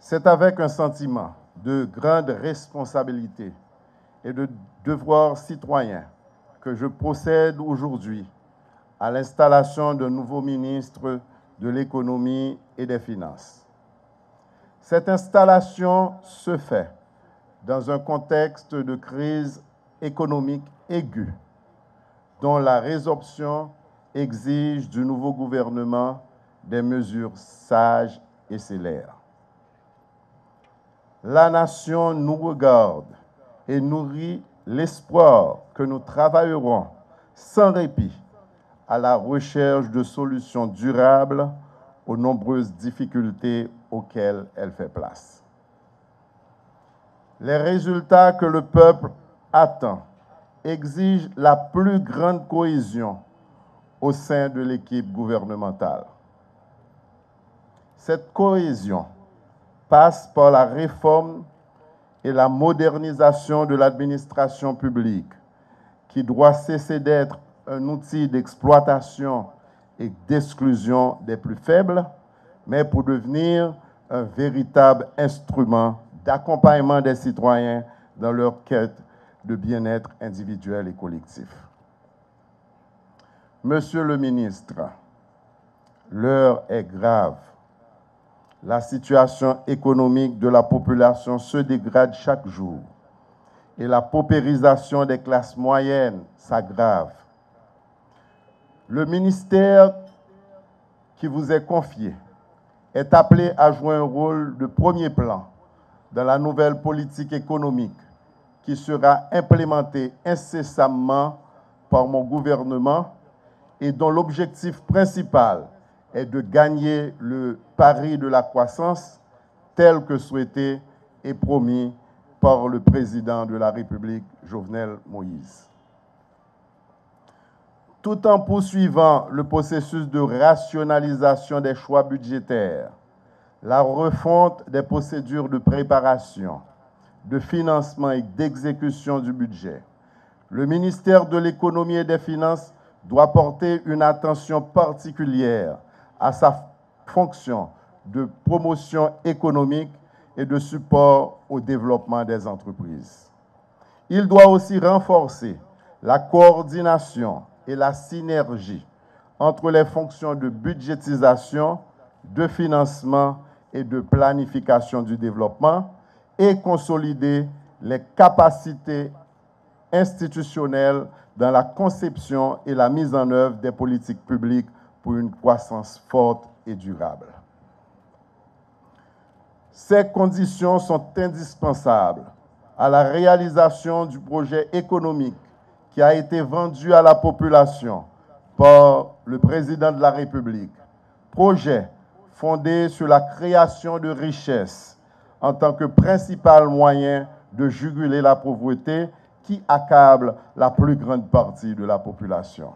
C'est avec un sentiment de grande responsabilité et de devoir citoyen que je procède aujourd'hui à l'installation d'un nouveau ministre de l'économie et des finances. Cette installation se fait dans un contexte de crise économique aiguë, dont la résorption exige du nouveau gouvernement des mesures sages et célères. La nation nous regarde et nourrit l'espoir que nous travaillerons sans répit à la recherche de solutions durables aux nombreuses difficultés auxquelles elle fait place. Les résultats que le peuple attend exigent la plus grande cohésion au sein de l'équipe gouvernementale. Cette cohésion passe par la réforme et la modernisation de l'administration publique, qui doit cesser d'être un outil d'exploitation et d'exclusion des plus faibles, mais pour devenir un véritable instrument d'accompagnement des citoyens dans leur quête de bien-être individuel et collectif. Monsieur le ministre, l'heure est grave. La situation économique de la population se dégrade chaque jour et la paupérisation des classes moyennes s'aggrave. Le ministère qui vous est confié est appelé à jouer un rôle de premier plan dans la nouvelle politique économique qui sera implémentée incessamment par mon gouvernement et dont l'objectif principal est de gagner le pari de la croissance tel que souhaité et promis par le président de la République, Jovenel Moïse. Tout en poursuivant le processus de rationalisation des choix budgétaires, la refonte des procédures de préparation, de financement et d'exécution du budget, le ministère de l'Économie et des Finances doit porter une attention particulière à sa fonction de promotion économique et de support au développement des entreprises. Il doit aussi renforcer la coordination et la synergie entre les fonctions de budgétisation, de financement et de planification du développement et consolider les capacités institutionnelles dans la conception et la mise en œuvre des politiques publiques pour une croissance forte et durable. Ces conditions sont indispensables à la réalisation du projet économique qui a été vendu à la population par le président de la République. Projet fondé sur la création de richesses en tant que principal moyen de juguler la pauvreté qui accable la plus grande partie de la population.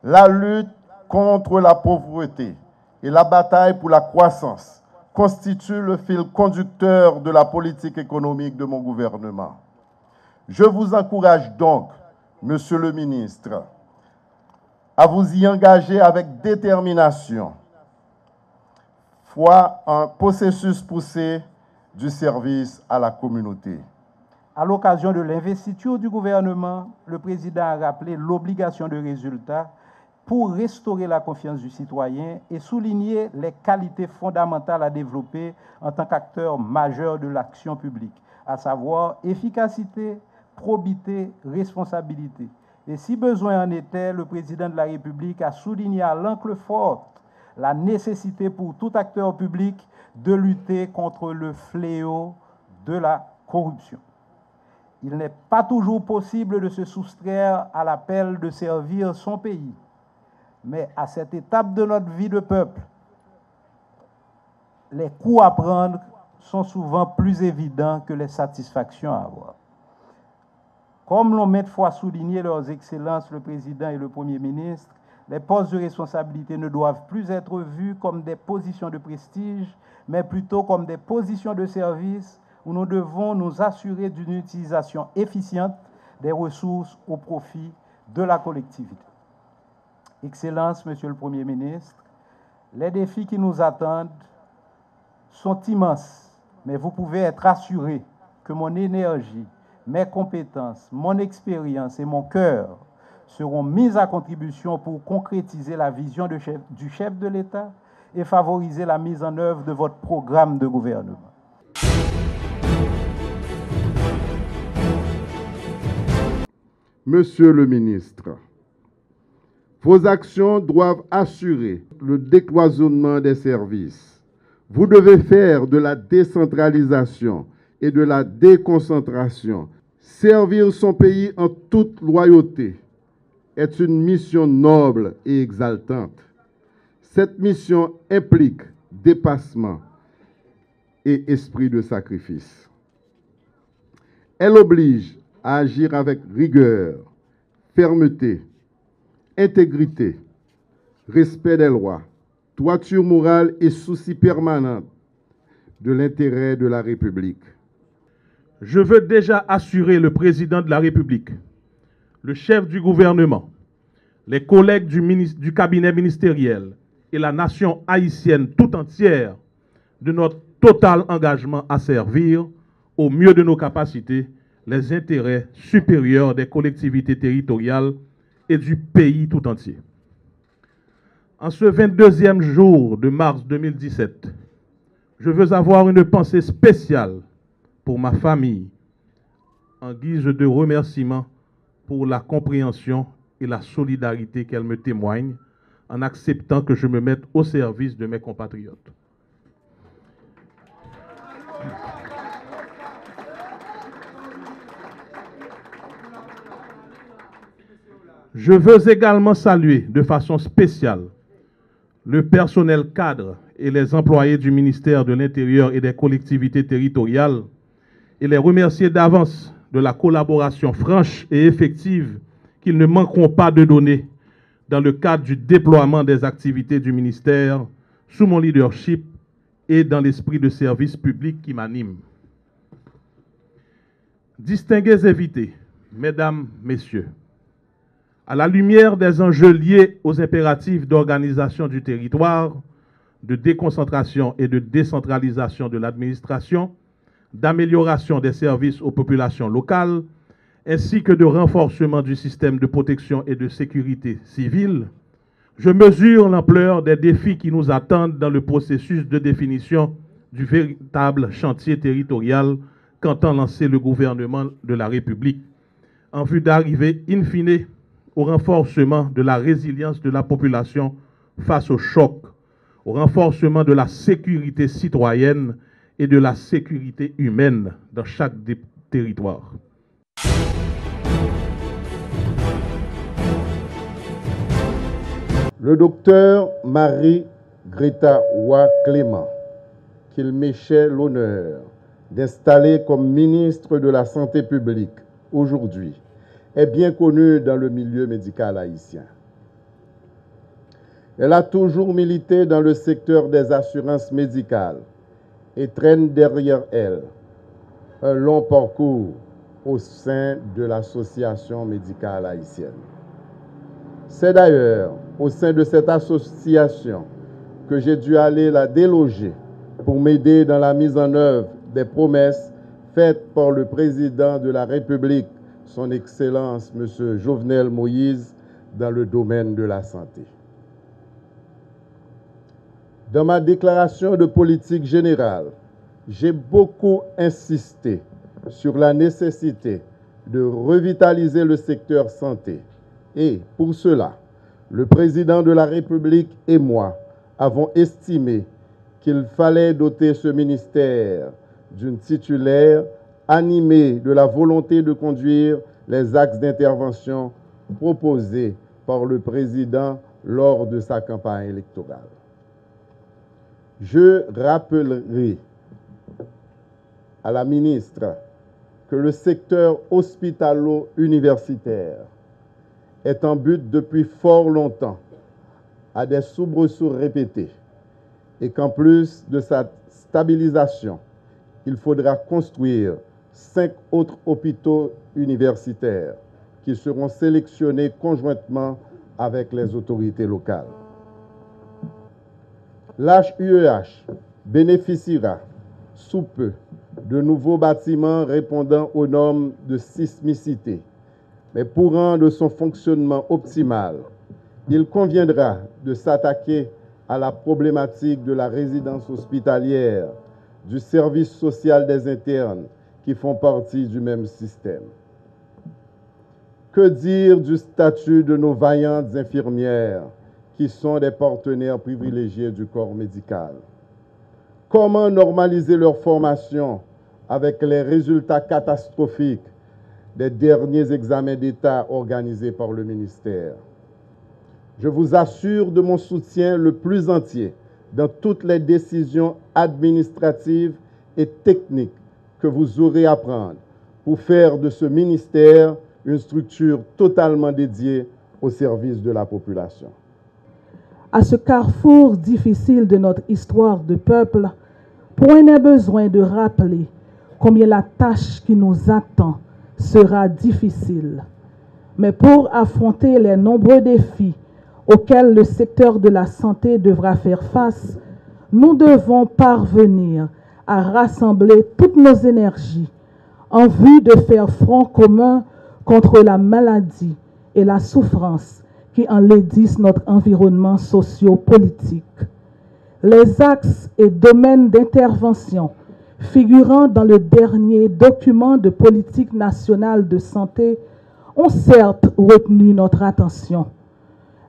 La lutte contre la pauvreté et la bataille pour la croissance constituent le fil conducteur de la politique économique de mon gouvernement. Je vous encourage donc, Monsieur le ministre, à vous y engager avec détermination, foi un processus poussé du service à la communauté. À l'occasion de l'investiture du gouvernement, le président a rappelé l'obligation de résultat pour restaurer la confiance du citoyen et souligner les qualités fondamentales à développer en tant qu'acteur majeur de l'action publique, à savoir efficacité, probité, responsabilité. Et si besoin en était, le président de la République a souligné à l'encre forte la nécessité pour tout acteur public de lutter contre le fléau de la corruption. Il n'est pas toujours possible de se soustraire à l'appel de servir son pays. Mais à cette étape de notre vie de peuple, les coups à prendre sont souvent plus évidents que les satisfactions à avoir. Comme l'ont maintes fois souligné leurs excellences le président et le Premier ministre, les postes de responsabilité ne doivent plus être vus comme des positions de prestige, mais plutôt comme des positions de service où nous devons nous assurer d'une utilisation efficiente des ressources au profit de la collectivité. Excellences, Monsieur le Premier ministre, les défis qui nous attendent sont immenses, mais vous pouvez être assuré que mon énergie, mes compétences, mon expérience et mon cœur seront mises à contribution pour concrétiser la vision du chef de l'État et favoriser la mise en œuvre de votre programme de gouvernement. Monsieur le ministre, vos actions doivent assurer le décloisonnement des services. Vous devez faire de la décentralisation et de la déconcentration. Servir son pays en toute loyauté est une mission noble et exaltante. Cette mission implique dépassement et esprit de sacrifice. Elle oblige à agir avec rigueur, fermeté, intégrité, respect des lois, droiture morale et souci permanent de l'intérêt de la République. Je veux déjà assurer le président de la République, le chef du gouvernement, les collègues du cabinet ministériel et la nation haïtienne tout entière de notre total engagement à servir au mieux de nos capacités les intérêts supérieurs des collectivités territoriales et du pays tout entier. En ce 22e jour de mars 2017, je veux avoir une pensée spéciale pour ma famille, en guise de remerciement pour la compréhension et la solidarité qu'elle me témoigne, en acceptant que je me mette au service de mes compatriotes. Je veux également saluer de façon spéciale le personnel cadre et les employés du ministère de l'Intérieur et des collectivités territoriales et les remercier d'avance de la collaboration franche et effective qu'ils ne manqueront pas de donner dans le cadre du déploiement des activités du ministère sous mon leadership et dans l'esprit de service public qui m'anime. Distingués invités, mesdames, messieurs, à la lumière des enjeux liés aux impératifs d'organisation du territoire, de déconcentration et de décentralisation de l'administration, d'amélioration des services aux populations locales, ainsi que de renforcement du système de protection et de sécurité civile, je mesure l'ampleur des défis qui nous attendent dans le processus de définition du véritable chantier territorial qu'entend lancer le gouvernement de la République, en vue d'arriver, in fine, au renforcement de la résilience de la population face au choc, au renforcement de la sécurité citoyenne et de la sécurité humaine dans chaque territoire. Le docteur Marie-Greta Roy Clément, qu'il m'échait l'honneur d'installer comme ministre de la Santé publique aujourd'hui, est bien connue dans le milieu médical haïtien. Elle a toujours milité dans le secteur des assurances médicales et traîne derrière elle un long parcours au sein de l'Association médicale haïtienne. C'est d'ailleurs au sein de cette association que j'ai dû aller la déloger pour m'aider dans la mise en œuvre des promesses faites par le président de la République, son Excellence M. Jovenel Moïse, dans le domaine de la santé. Dans ma déclaration de politique générale, j'ai beaucoup insisté sur la nécessité de revitaliser le secteur santé. Et pour cela, le président de la République et moi avons estimé qu'il fallait doter ce ministère d'une titulaire animée de la volonté de conduire les axes d'intervention proposés par le président lors de sa campagne électorale. Je rappellerai à la ministre que le secteur hospitalo-universitaire est en but depuis fort longtemps à des soubresauts répétés et qu'en plus de sa stabilisation, il faudra construire 5 autres hôpitaux universitaires qui seront sélectionnés conjointement avec les autorités locales. L'HUEH bénéficiera sous peu de nouveaux bâtiments répondant aux normes de sismicité. Mais pour rendre son fonctionnement optimal, il conviendra de s'attaquer à la problématique de la résidence hospitalière, du service social des internes qui font partie du même système. Que dire du statut de nos vaillantes infirmières qui sont des partenaires privilégiés du corps médical? Comment normaliser leur formation avec les résultats catastrophiques des derniers examens d'État organisés par le ministère? Je vous assure de mon soutien le plus entier dans toutes les décisions administratives et techniques que vous aurez à prendre pour faire de ce ministère une structure totalement dédiée au service de la population. À ce carrefour difficile de notre histoire de peuple, point n'est besoin de rappeler combien la tâche qui nous attend sera difficile. Mais pour affronter les nombreux défis auxquels le secteur de la santé devra faire face, nous devons parvenir à rassembler toutes nos énergies en vue de faire front commun contre la maladie et la souffrance qui enlaidissent notre environnement socio-politique. Les axes et domaines d'intervention figurant dans le dernier document de politique nationale de santé ont certes retenu notre attention.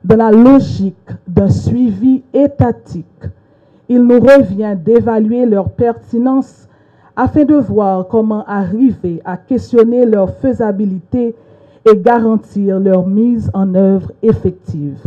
Dans la logique d'un suivi étatique, il nous revient d'évaluer leur pertinence afin de voir comment arriver à questionner leur faisabilité et garantir leur mise en œuvre effective.